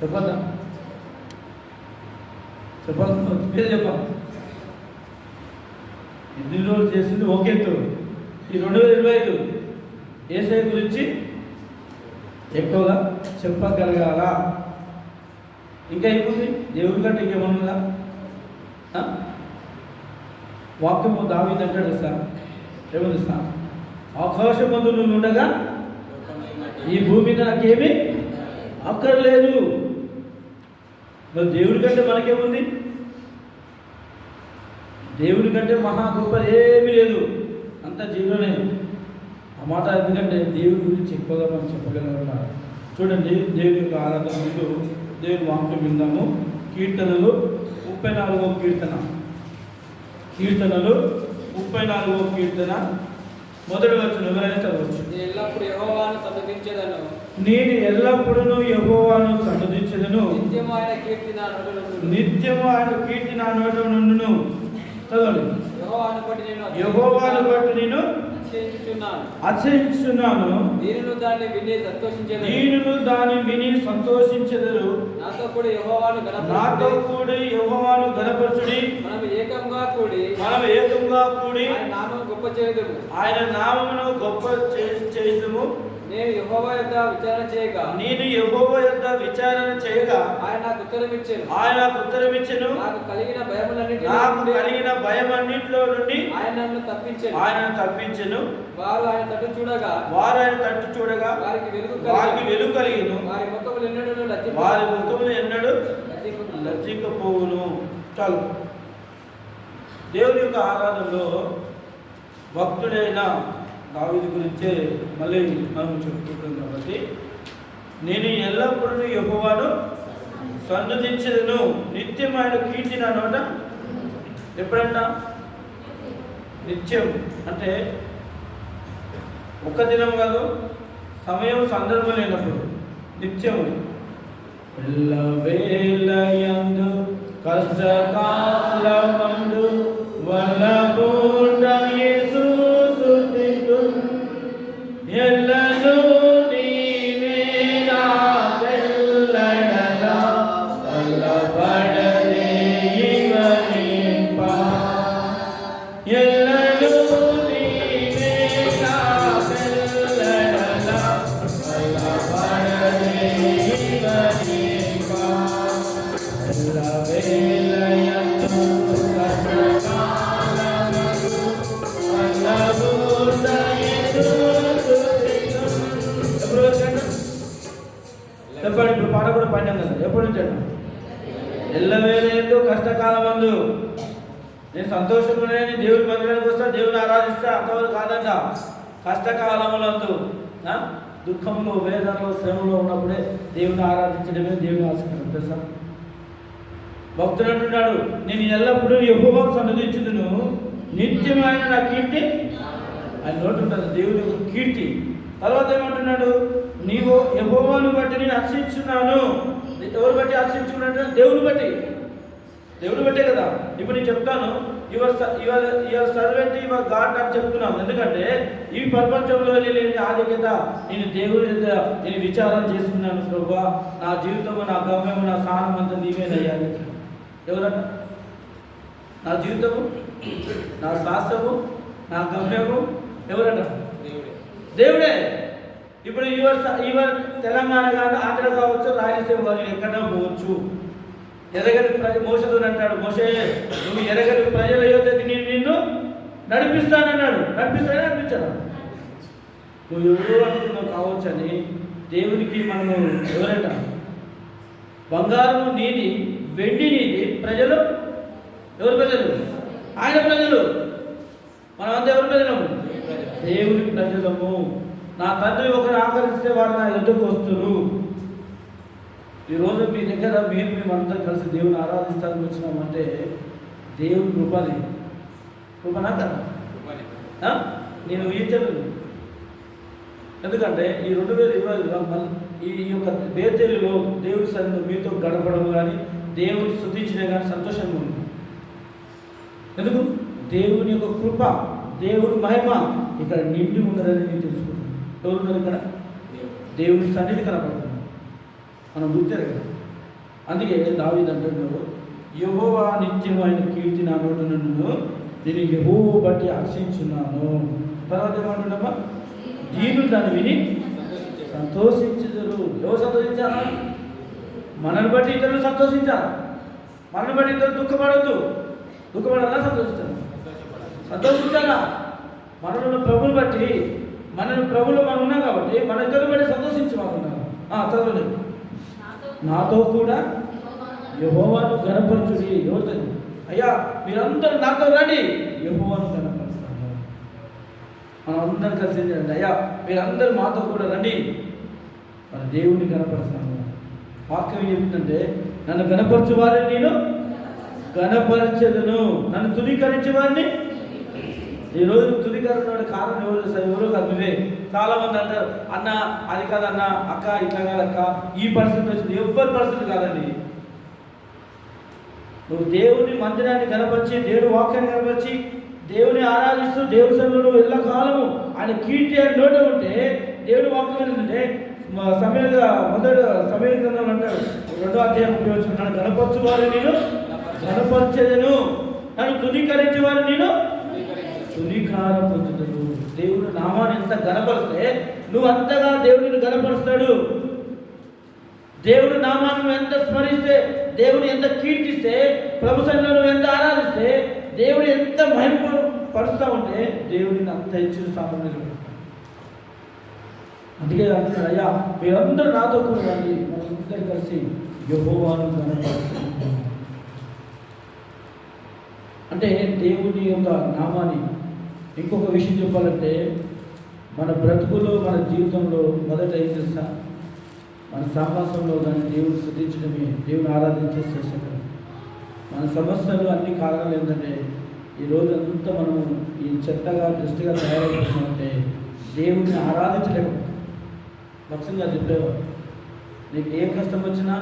చెప్పద్దా? చెప్పాలి, పేరు చెప్పాలి. ఇన్ని రోజులు చేసింది ఒకే ఎత్తు. ఈ 2025 యేసయ్య గురించి ఎక్కువగా చెప్పగలగాల. ఇంకా అయిపోయింది దేవుడి కంటే ఇంకేమన్నా? వాక్యము దావీదు అంటాడు సార్, ఏమని సార్, ఆకాశమందు నువ్వు ఉండగా ఈ భూమి మీద నాకేమీ అక్కర్లేదు. మరి దేవుడి కంటే మనకేముంది? దేవుడి కంటే మహా గొప్పది ఏమీ లేదు, అంత జీవనే. ఆ మాట ఎందుకంటే దేవుడి గురించి ఎక్కువగా మనం చెప్పగలమన్నారు. చూడండి, దేవుడి యొక్క ఆరాధన ముందు దేవుని వాక్యం విందాము. కీర్తనలు 34వ కీర్తన. కీర్తనలు 34వ కీర్తన మొదటి వచనం ఎవరైనా చదవచ్చు. నేను ఎల్లప్పుడూ యెహోవాను సన్నుతించెదను. నేను ఎల్లప్పుడూ యెహోవాను సన్నుతించెదను. నిత్యము ఆయన కీర్తి నా నోట నుండును. నిత్యము ఆయన కీర్తి నా నోట నుండును. చదవండి. యెహోవాను బట్టి నేను అతిశయించుచున్నాను. దీనులు దాన్ని విని సంతోషించెదరు. దీనులు దాన్ని విని సంతోషించెదరు. నాతో కూడా యెహోవాను ఘనపరచుడి. మనం ఏకంగా కూడి ఆయన నామమును గొప్ప చేయుదుము. ఆయన నామమును గొప్ప చేయుదుము. నేను యెహోవా యొద్ద విచారణ చేయగా ఆయన నాకు ఉత్తరమిచ్చెను. నాకు కలిగిన భయమన్నిటిలో నుండి ఆయన నన్ను తప్పించెను. వారు ఆయన తట్టు చూడగా వారికి వెలుగు కలిగిను. వారి ముఖములు ఎన్నడూ లజ్జింకపోవును. చాలు. దేవుని యొక్క ఆరాధనలో భక్తుడైన దావీదు గురించే మళ్ళీ మనం చెప్పుకుంటాం కాబట్టి, నేను ఎల్లప్పుడూ యెహోవాను సన్నుతించెదను. నిత్యమైన కీర్తి నా నోట. ఎప్పుడంట? నిత్యం అంటే ఒక దినం కాదు, సమయం సందర్భం లేనప్పుడు నిత్యం. ఎల్లవేళయందు కష్టకాలమందు వల్లబుండ యేసు స్తుతింతు. ఎల్లను నీవే నా వెల్లడలా వల్లబడలే ఇవనింప. ఎల్లను నీవే నా వెల్లడలా వల్లబడలే ఇవనింప. ఎల్లవేళయందు కష్టకాలమందు వల్లబుండ యేసు స్తుతింతు. ఎప్పుడు వచ్చాడు? చెప్పండి. ఇప్పుడు పాట కూడా పాడాం కదా, ఎప్పుడు వచ్చాడు? ఎల్లవేళ కష్టకాలమందు నేను సంతోషంగానే దేవుడి మందిరానికి వస్తా, దేవుని ఆరాధిస్తా, అంతవరకు కాదంట. కష్టకాలములందు, దుఃఖంలో, వేదనలో, శ్రమలో ఉన్నప్పుడే దేవుని ఆరాధించడమే దేవుని ఆశీర్వాదం. తెలుసా? భక్తుడు అంటున్నాడు, నేను ఎల్లప్పుడూ యెహోవాను సన్నిధించుదును. నిత్యమైన నా కీర్తి ఆయన నోటి ఉంటుంది, దేవుని యొక్క కీర్తి. తర్వాత ఏమంటున్నాడు? నీవు యెహోవాను బట్టి నేను హర్షించున్నాను. ఎవరు బట్టి హర్షించుకున్నాడు? దేవుని బట్టే కదా. ఇప్పుడు నేను చెప్తాను, యువర్ సర్వెంట్ యువర్ గాడ్ అని చెప్తున్నాను. ఎందుకంటే ఈ ప్రపంచంలో లేని ఆధిక్యత నేను దేవుని నేను విచారణ చేసుకున్నాను. ప్రభువా, నా జీవితము, నా గమ్యము, నా స్థానం అంతా నీవేనయ్యాలి. ఎవరన్నా? నా జీవితము, నా శాస్త్రము, నా గమ్యము ఎవరన్నా? దేవుడే. ఇప్పుడు యువర్ తెలంగాణ కానీ ఆంధ్ర కావచ్చు, రాయలసీమ కావచ్చు, ఎక్కడైనా పోవచ్చు. ఎరగని మోసదు అంటాడు, మోసే నువ్వు ఎరగని ప్రజల యొద్దకు నిన్ను నడిపిస్తానన్నాడు. నడిపించాడు. నువ్వు ఎవరు అనుకున్నావు కావచ్చని దేవునికి మనము ఎవరంట? బంగారం నీది, వెండి నీది, ప్రజలు ఎవరు? ప్రజలు ఆయన ప్రజలు. మనమంతా ఎవరి ప్రజలము? దేవుని ప్రజలము. నా తండ్రి ఒకరు ఆకరిస్తే వారు నా ఎదుకు వస్తున్నారు. ఈరోజు మీ దగ్గర మేమంతా కలిసి దేవుని ఆరాధిస్తానికి వచ్చినామంటే దేవుని కృపని. కృపనా కదా? నేను ఊహించలేదు. ఎందుకంటే ఈ 2020 ఈ యొక్క బేతేలులో దేవుని సన్నిధిలో మీతో గడపడం కానీ, దేవుని స్తుతించడం కానీ సంతోషంగా ఉంది. ఎందుకు? దేవుని యొక్క కృప, దేవుని మహిమ ఇక్కడ నిండి ఉన్నదని నేను తెలుసుకుంటున్నాను. ఎవరున్నారు ఇక్కడ? దేవుని సన్నిధి కనపడుతుంది. మనం గుర్తెరగ అందుకే దావీదు అంటున్నాడు, యెహోవా నిత్యం ఆయన కీర్తి నా నోట నుండును, నేను యెహోవా బట్టి హర్షించున్నాను. తర్వాత ఏమంటున్నామా, దీనులు దాన్ని విని సంతోషించుదురు. ఎవరు సంతోషించాలా? మనల్ని బట్టి ఇతరులు సంతోషించాలి. మనల్ని బట్టి ఇతరులు దుఃఖపడద్దు. దుఃఖపడాలా? సంతోషించాలా? మనలో ప్రభుని బట్టి, మన ప్రభులో మనం ఉన్నాం కాబట్టి మన ఇతరులు బట్టి సంతోషించమన్నాం. చదవలేదు, నాతో కూడా యెహోవాను గణపరచుడి. ఎవరితో? అయ్యా మీరందరూ నాతో రండి, యెహోవాను గణపరుస్తాను. మనం అందరం కలిసి రండి, అయ్యా మీరందరూ మాతో కూడా రండి, మన దేవుని గణపరుస్తాను. వాక్యం చెప్తుంటే, నన్ను గణపరచు వారిని నేను గణపరచదును, నన్ను తునీకరించే వారిని. ఈరోజు తునీకరణ కారణం ఎవరో కాదు, నువ్వే. చాలా మంది అంటారు, అన్న అది కాదన్న, అక్క ఇట్లా కాదక్క, ఈ పరిస్థితి వచ్చింది. ఎవ్వరి పరిస్థితి కాదండి. నువ్వు దేవుని మందిరాన్ని గణపరిచి, దేవుని వాక్యాన్ని గణపరిచి, దేవుని ఆరాధిస్తూ దేవుని సన్నిధిలో నువ్వు ఎల్లకాలము ఆయన కీర్తి ఆయన నోట ఉంటే, దేవుని వాక్యం ఏంటంటే మొదటి సమయ గ్రంథం అంటారు 2వ అధ్యాయం 30 వచనం, నన్ను గణపరచు వారిని నేను గణపరచెదను, నన్ను తునీకరించే వారిని నేను తునీకారం పొందుతాను. దేవుని నామాన్ని ఎంత గణపరిస్తే నువ్వు అంతగా దేవుడిని గణపరుస్తాడు. దేవుడి నామాన్ని నువ్వు ఎంత స్మరిస్తే, దేవుని ఎంత కీర్తిస్తే, ప్రభు సన్నిధిలో నువ్వు ఎంత ఆరాధిస్తే, దేవుడు ఎంత మహిమ పరుస్తూ ఉంటే దేవుడిని అంత హెచ్చు స్థానంలో. అందుకే అంటున్నాడు, అయ్యా మీరందరూ నాతో కూడా రండి, మనం ఇద్దరు కలిసి యెహోవాను గణపరుస్తాం. అంటే దేవుని యొక్క నామాన్ని. ఇంకొక విషయం చెప్పాలంటే, మన బ్రతుకులో, మన జీవితంలో మొదట ఏం తెలుసా, మన సహవాసంలో దాన్ని దేవుడు స్తుతించడమే, దేవుని ఆరాధించే చేసేటం. మన సమస్యలు అన్ని కారణాలు ఏంటంటే, ఈరోజు అంతా మనము ఈ చెత్తగా దృష్టిగా తయారైపోతున్నామంటే దేవుడిని ఆరాధించలేము. లక్ష్యంగా చెప్పేవాడు, నీకు ఏ కష్టం వచ్చినా,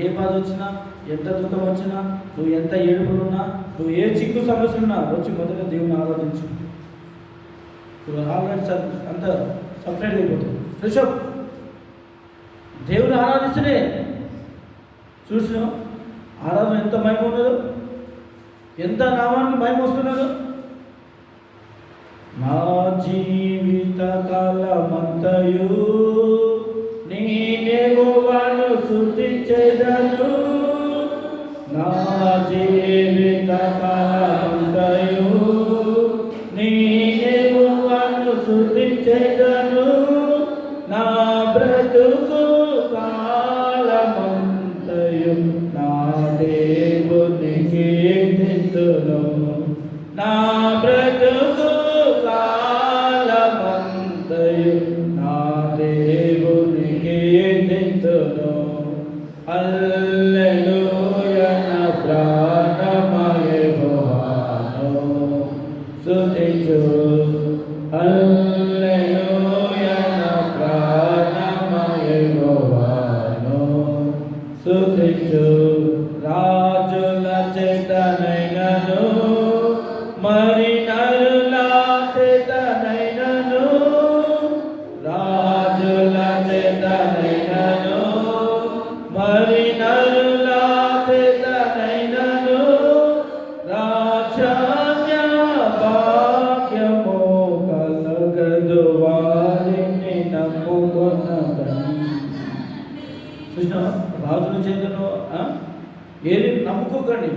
ఏ బాధ వచ్చినా, ఎంత దుఃఖం వచ్చినా, నువ్వు ఎంత ఏడుపులున్నా, నువ్వు ఏ చిక్కు సమస్య ఉన్నా వచ్చి మొదట దేవుని ఆరాధించు. నువ్వు ఆల్రెడీ అంత సపరేట్ అయిపోతుంది. ఫ్రెషప్ దేవుని ఆరాధిస్తేనే చూసిన ఆరాధన ఎంత మహిమ ఉన్నదో, ఎంత నామానికి మహిమ వస్తున్నదో. నా జీవిత కాలమంతయు నీ యెహోవాను స్తుతించెదను, నా జీవిత కాలమంతయు నీ యెహోవాను స్తుతించెదను, నా బ్రతుకు కాలమంతయు నా దేవుని కీర్తింతును, నా బ్రతుకు కాలమంతయు నా దేవుని కీర్తింతును. హల్లెలూయా నా ప్రాణమయ యెహోవాను స్తుతించు, హల్లెలూయా నా ప్రాణమయ యెహోవాను స్తుతించు. రాజుల చేతనైనను మరి నరుల చేతనైనను, రాజుల చేతనైనను మరి నరుల చేతనైనను, రాజ్య భాగ్యము కలగదు వారిని నమ్ముకొనదని. చూసినావా, రాజుల చేతను ఏది నమ్ముకోకండి.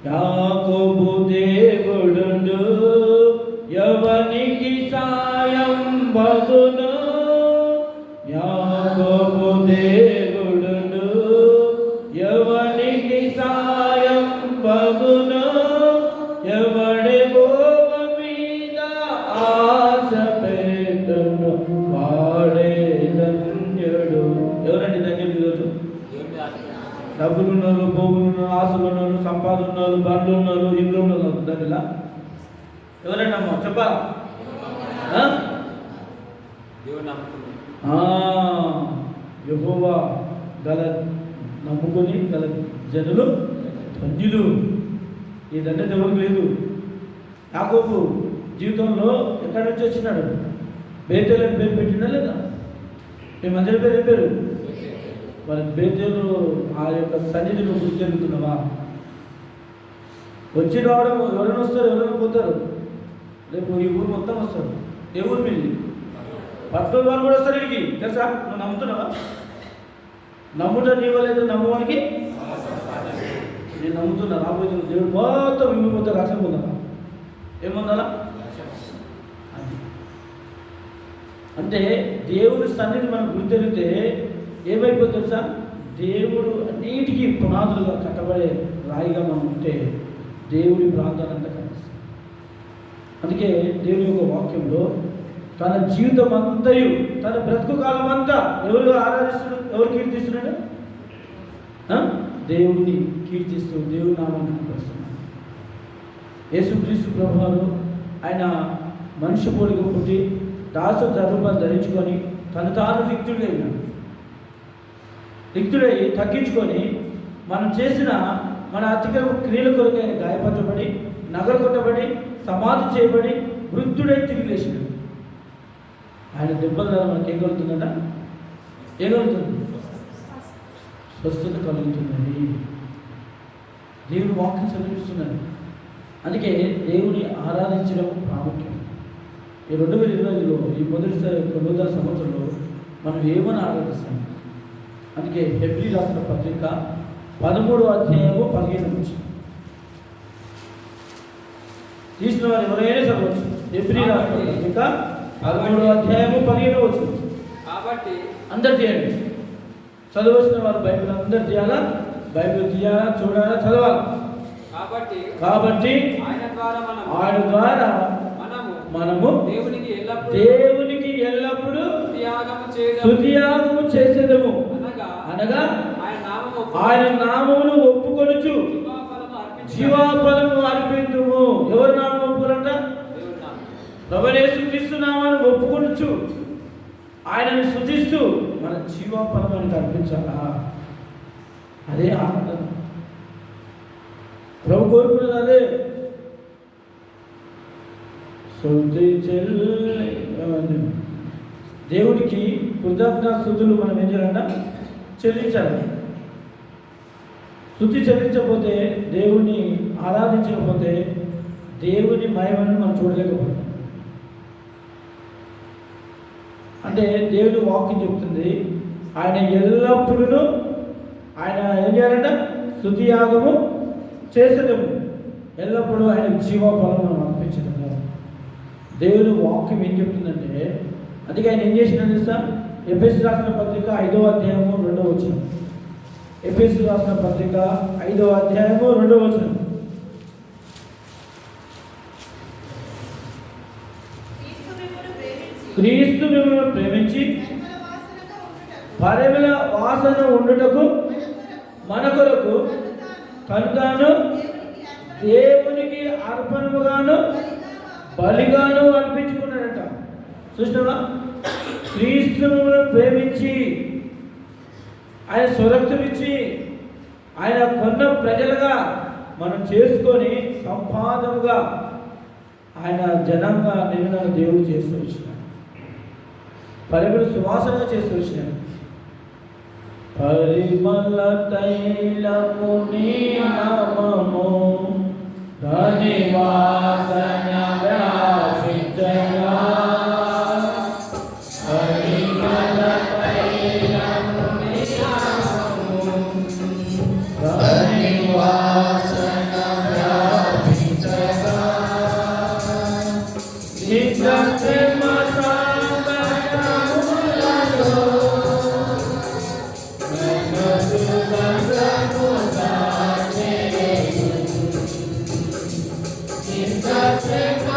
యాకోబు దేవుడుండు ఎవనికి సాయం బగును, యాకోబు దేవుడుండు ఎవనికి సాయం బగును, ఎవడి భూమ మీద ఆశ పెట్టను వాడే ధన్యుడు. ఎవరండి ధన్యుడు? ఈరోజు డబ్బులు ఉన్నారు, భూములు ఉన్నారు, ఆశలు ఉన్నారు, సంపాదన ఉన్నారు, బండ్లు ఉన్నారు, ఇల్లు ఉన్నారు. దానిలా ఎవరండి అమ్మా చెప్పాలా? యెహోవా గల నమ్ముకొని గల జనులు ధన్యులు. ఈ ధన్యత ఎవరికి లేదు. యాకోబు జీవితంలో ఎక్కడి నుంచి వచ్చినాడు? బేతేలు అని పేరు పెట్టినా లేదా? మీ మందిర పేరు ఏం పేరు? మరి బేతేలు ఆ యొక్క సన్నిధిని గుర్తెరుగుతున్నావా? వచ్చి రావడం ఎవరైనా వస్తారు, ఎవరైనా పోతారు. రేపు ఈ ఊరు మొత్తం వస్తారు. ఏ ఊరు మీది? పట్టణం వాళ్ళు కూడా వస్తారు ఇడికి. తెలుసా? నువ్వు నమ్ముతున్నావా? నమ్ముట నీ వల్ల నమ్మవానికి నేను నమ్ముతున్నా. రాబోయే దేవుడు మొత్తం ఈ ఊరు మొత్తం రాష్ట్రం పొందాలా? ఏముందాలా? అంటే దేవుడి సన్నిధి మనం గుర్తెరిగితే ఏమైపోతుంది తెలుసా? దేవుడు అన్నిటికీ పునాదులుగా కట్టబడే రాయిగా మనం ఉంటే దేవుడి ప్రాంతాలంతా కనిపిస్తుంది. అందుకే దేవుని యొక్క వాక్యంలో తన జీవితం అంతయు, తన బ్రతుకు కాలం అంతా ఎవరు ఆరాధిస్తున్నాడు, ఎవరు కీర్తిస్తున్నాడు? దేవుడిని కీర్తిస్తూ దేవుడి నామాన్ని కనపరుస్తున్నాడు. యేసుక్రీస్తు ప్రభువారు ఆయన మనిషి పోలిక పుట్టి దాసు రూపాన్ని ధరించుకొని తను తాను రిక్తుడై తగ్గించుకొని మనం చేసిన మన అతిక్రమ క్రియల కొరకు ఆయన గాయపరచబడి, నగలు కొట్టబడి, సమాధి చేయబడి, వృద్ధుడై తిరిగి లేచినాడు. ఆయన దెబ్బల ద్వారా మనకి ఏం కలుగుతుందట? ఏం కలుగుతుంది? స్వస్థత కలుగుతున్నది. దేవుని వాక్యం చదివిస్తున్నది. అందుకే దేవుని ఆరాధించడం ప్రాముఖ్యం. ఈ 2020లో ఈ మొదటి నూతన సంవత్సరంలో మనం ఏమని ఆరాధిస్తాం? అందుకే హెబ్రీ రాసిన పత్రిక 13వ అధ్యాయము 15 నుంచి తీసిన వారు ఎవరైనా చదవచ్చు. హెబ్రీ రాసిన పత్రిక 13వ అధ్యాయము 15 వచ్చింది. కాబట్టి అందరు తీయండి. చదవలసిన వారు బైబిల్ అందరు తీయాలా? బైబిల్ తీయాలా, చూడాలా, చదవాలా? కాబట్టి ఆయన ద్వారా మనము దేవునికి ఎల్లప్పుడూ స్తుతియాగము చేసేదము. అనగా ఆయన నామమును ఒప్పుకొనుచు జీవాఫలము అర్పింతుము. ఎవరి నామం ఒప్పుకోనంట? ప్రభువైన యేసుక్రీస్తు నామాన్ని ఒప్పుకొనుచు ఆయనను స్తుతిస్తూ మన జీవాఫలమానికి అర్పించాలా? అదే ఆనందం. ప్రభు కోరుకున్నది అదే. దేవుడికి కృతజ్ఞతాస్తుతులు మనం ఏం చేయాలంట? చెల్లించాలి. స్తుతి చెల్లించకపోతే, దేవుణ్ణి ఆరాధించకపోతే దేవుని మహిమను మనం చూడలేకపోతాం. అంటే దేవుని వాక్యం చెప్తుంది, ఆయన ఎల్లప్పుడూ ఆయన ఏం చేయాలంట? స్తుతి యాగము చేసేదము. ఎల్లప్పుడూ ఆయన జీవఫలం మనం అర్పించడము. దేవుని వాక్యం ఏం చెప్తుందంటే, అందుకే ఆయన ఏం చేసినా తెలుసా? ఎఫెసీ రాసిన పత్రిక 5వ అధ్యాయము 2వ వచనం. ఎఫెసీ రాసిన పత్రిక 5వ అధ్యాయము 2వ వచనం. క్రీస్తు మిమ్మల్ని ప్రేమించి పరిమళ వాసన ఉండుటకు మన కొరకు తను తాను దేవునికి అర్పణముగాను బలిగాను అర్పించుకున్నాడట. చూసినావా? క్రీస్తును ప్రేమించి ఆయన స్వరక్తమిచ్చి ఆయన కొన్న ప్రజలుగా మనం చేసుకొని సంపాదనగా ఆయన జనంగా నిన్న దేవుడు చేస్తూ వచ్చినాడు. పరిమళ సువాసనగా చేస్తూ వచ్చినాడు. పరిమళ తైలము నీ నామము దాని వాసన వ్యాపించగా. పరిమళ తైలము నీ నామము దాని వాసన వ్యాపించగా. Let's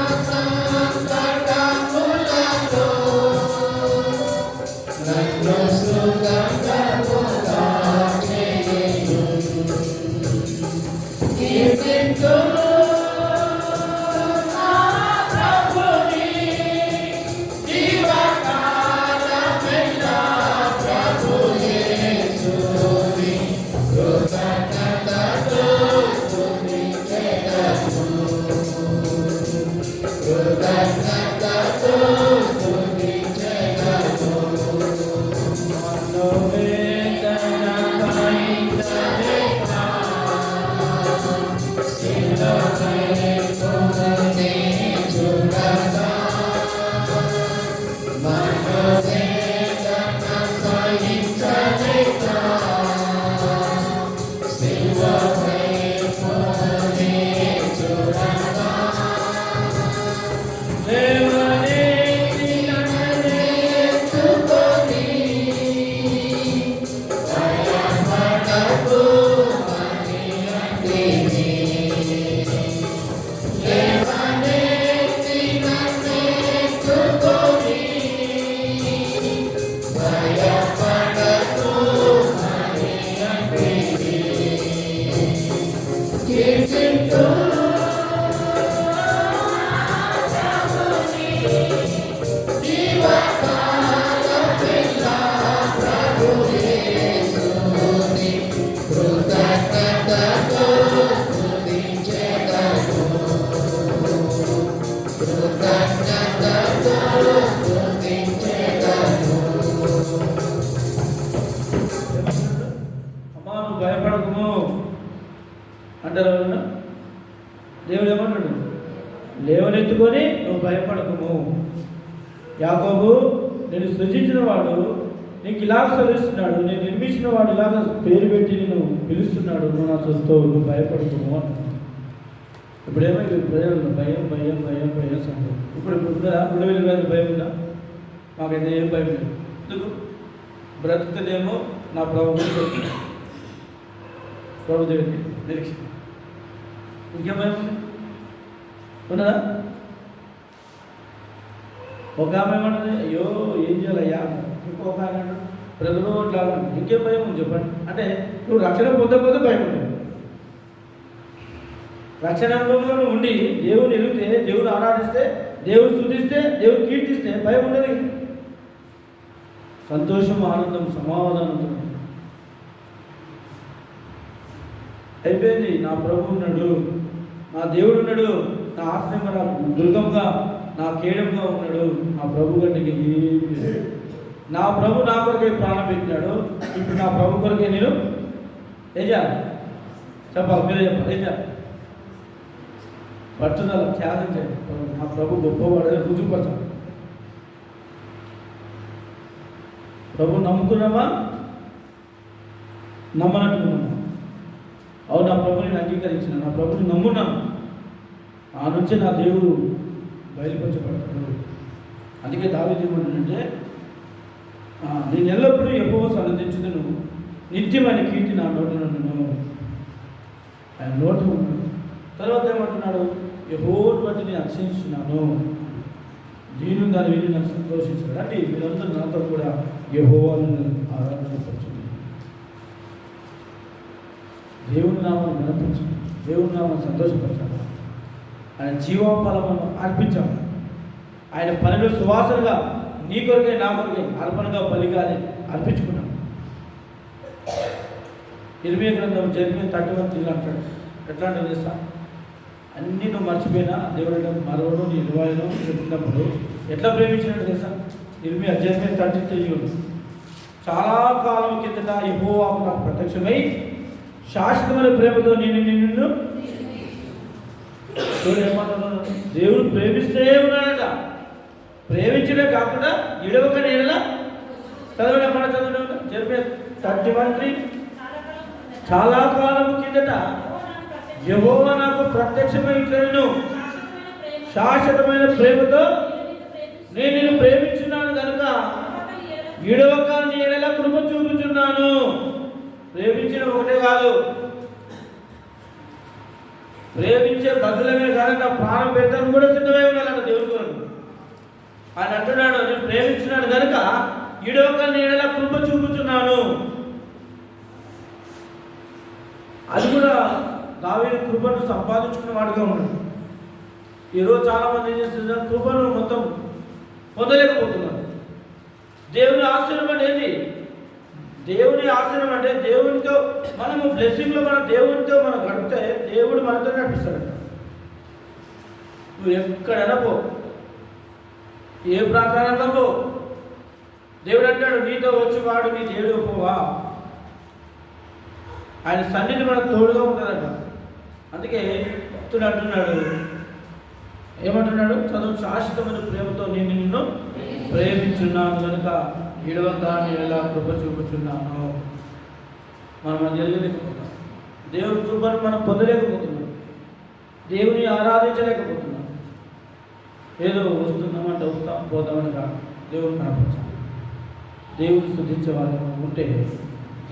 అంటారు ఎవరన్నా? దేవుడు ఏమంటాడు? లేవనెత్తుకొని నువ్వు భయపడకము. యాకోబు, నేను సృజించిన వాడు నీకు ఇలాగ చదివిస్తున్నాడు, నేను నిర్మించిన వాడు ఇలాగ పేరు పెట్టి నేను పిలుస్తున్నాడు, నువ్వు నా సొంతం, నువ్వు భయపడకము అంటున్నాడు. ఇప్పుడేమో ప్రజలు భయం భయం భయం భయం సంభవం. ఇప్పుడు ఉందా? 2000 భయం ఉందా? మాకైతే ఏం భయం లేదు. ఎందుకు? బ్రతుకుదేమో నా ప్రభు దేవుడికి నిరీక్షణ. ఇంకేం భయం ఉంది? ఉన్నదా? ఒక ఆమె ఏమన్నది, అయ్యో ఏం చేయాలయ్యా. ఇంకొక ఆయన ప్రజలు ఇట్లా ఇంకేం భయం ఉంది చెప్పండి. అంటే నువ్వు రక్షణ పొందకపోతే భయం ఉంటుంది. రక్షణ అనుభవంలో నువ్వు ఉండి దేవుని ఎరిగితే, దేవుని ఆరాధిస్తే, దేవుని స్తుతిస్తే, దేవుని కీర్తిస్తే భయం ఉండదు. సంతోషం, ఆనందం, సమాధానం అయిపోయింది. నా ప్రభు ఉన్నాడు, నా దేవుడు ఉన్నాడు, నా ఆశ్రయంగా దుర్గంగా, నా కేడంగా ఉన్నాడు. నా ప్రభు గంటకి ఏమి లేదు. నా ప్రభు నా కొరకే ప్రాణం పెట్టినాడు. ఇప్పుడు నా ప్రభు కొరకే నేను ఏం చేయాలి? చెప్పాలి, మీరే చెప్పాలి. ఏం చేయాలి? పట్టుదల, త్యాగం చేయాలి. నా ప్రభు గొప్పవాడని రుజువుపరచాలి. ప్రభు నమ్ముకున్నామా? నమ్మనట్టుకున్నామా? అవును, నా ప్రభుని అంగీకరించిన, నా ప్రభుని నమ్మున్నాను, ఆ నుంచి నా దేవుడు బయలుపరచబడతాడు. అందుకే దావీదు ఏమంటాడంటే, నేను ఎల్లప్పుడూ యెహోవా సన్నిధించుదును, నిత్యమైన కీర్తి నా నోటి నుండి ఆయన నోటు ఉన్నాడు. తర్వాత ఏమంటున్నాడు? యెహోవాను బట్టి నేను అతిశయిస్తున్నాను, దీని దాని విని నాకు సంతోషించాడు. అంటే మీరందరూ నాతో కూడా యెహోవాను ఆరాధనపరచండి, దేవుని నామాన్ని వినపించండి, దేవుని నామాన్ని సంతోషపరచాలి, ఆయన జీవోపలమును అర్పించాలి, ఆయన పనిలో సువాసనగా నీ కొరకే నా కొరకే అర్పణగా బలిగాలి అర్పించుకున్నాను. ఇర్మియా గ్రంథం జరిగిన 31 అంటాడు. ఎట్లా అంటే తెలుసా? అన్నీ నువ్వు మర్చిపోయినా దేవుడు మరొకడు నీ ఇరువాయిలో చెప్పినప్పుడు ఎట్లా ప్రేమించినట్టు తెలుసా? ఇర్మియా జరిగిన 33 చాలా కాలం కిందట యెహోవాకు నాకు ప్రత్యక్షమై శాశ్వతమైన ప్రేమతో నిన్ను ఏమంటున్నాను? దేవుడు ప్రేమిస్తే ఉన్నాడట. ప్రేమించడే కాకుండా ఇడవక నేనలా చదవడం మన చదవడం జరిపే 31 చాలా కాలం కిందట యెహోవా నాకు ప్రత్యక్షమై ఇట్లను శాశ్వతమైన ప్రేమతో నేను నిన్ను ప్రేమించున్నాను కనుక ఇడవక నేనలా కృప చూపుచున్నాను. ప్రేమించడం ఒకటే కాదు, ప్రేమించే బదులమే కాదు, నా ప్రాణం పెట్టడానికి కూడా సిద్ధమై ఉండాలంట దేవుడి కొరకు. ఆయన అంటున్నాడు, నేను ప్రేమించున్నాను కనుక ఈడొక నేనలా కృప చూపుచున్నాను. అది కూడా దావీదు కృపను సంపాదించుకున్న వాడుగా ఉన్నాడు. ఈరోజు చాలామంది ఏం చేస్తున్నారు? కృపను మొత్తం పొందలేకపోతున్నారు. దేవుని ఆశీర్వాదం అంటే ఏంటి? దేవుని ఆశీర్వాదం అంటే దేవునితో మనము బ్లెస్సింగ్లో మన దేవునితో మనం గడిపితే దేవుడు మనతో నడిపిస్తాడు. నువ్వు ఎక్కడైనా పో, ఏ ప్రాంతాలలో పో, దేవుడు అంటాడు నీతో వచ్చి వాడు నీ దేవుడు పోవా. ఆయన సన్నిధి మనకు తోడుగా ఉంటుందంట. అందుకే భక్తుడు అంటున్నాడు, ఏమంటున్నాడు? చదువు శాశ్వతమైన ప్రేమతో నేను నిన్ను ప్రేమించున్నాను కనుక ఇడవకాన్ని ఎలా కృప చూపుచున్నాను. మనం అది జరగలేకపోతున్నాం. దేవుని కృపను మనం పొందలేకపోతున్నాం. దేవుని ఆరాధించలేకపోతున్నాం. ఏదో వస్తున్నామంటే వస్తాం, పోతామని కాదు. దేవుని కనపరచాలి. దేవుని స్తుతించే వాళ్ళు ఉంటే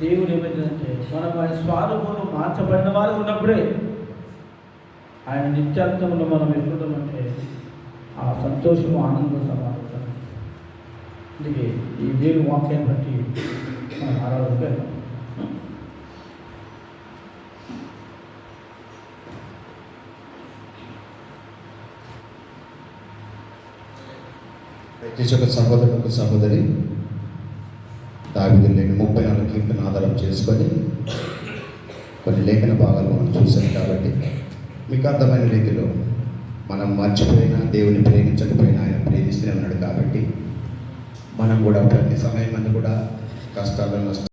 దేవుడు ఏమైందంటే మనం ఆయన స్వరూపంలో మార్చబడిన వారు ఉన్నప్పుడే ఆయన నిత్యార్థంలో మనం ఎట్లుంటామంటే ఆ సంతోషము, ఆనందం సమాధానం. అందుకే ఈ దేవుని వాక్యాన్ని బట్టి మనం ఆరాధన పెడతాం. ఒక సహోదరుడు సహోదరి దావీదు లేఖన 34 కీర్తన ఆధారం చేసుకొని కొన్ని లేఖన భాగాలు మనం చూసాం. కాబట్టి మీకు అర్థమైన రీతిలో మనం మర్చిపోయినా దేవుని ప్రేమించకపోయినా ఆయన ప్రేమిస్తూనే ఉన్నాడు. కాబట్టి మనం కూడా ప్రతి సమయం కూడా కష్టాలను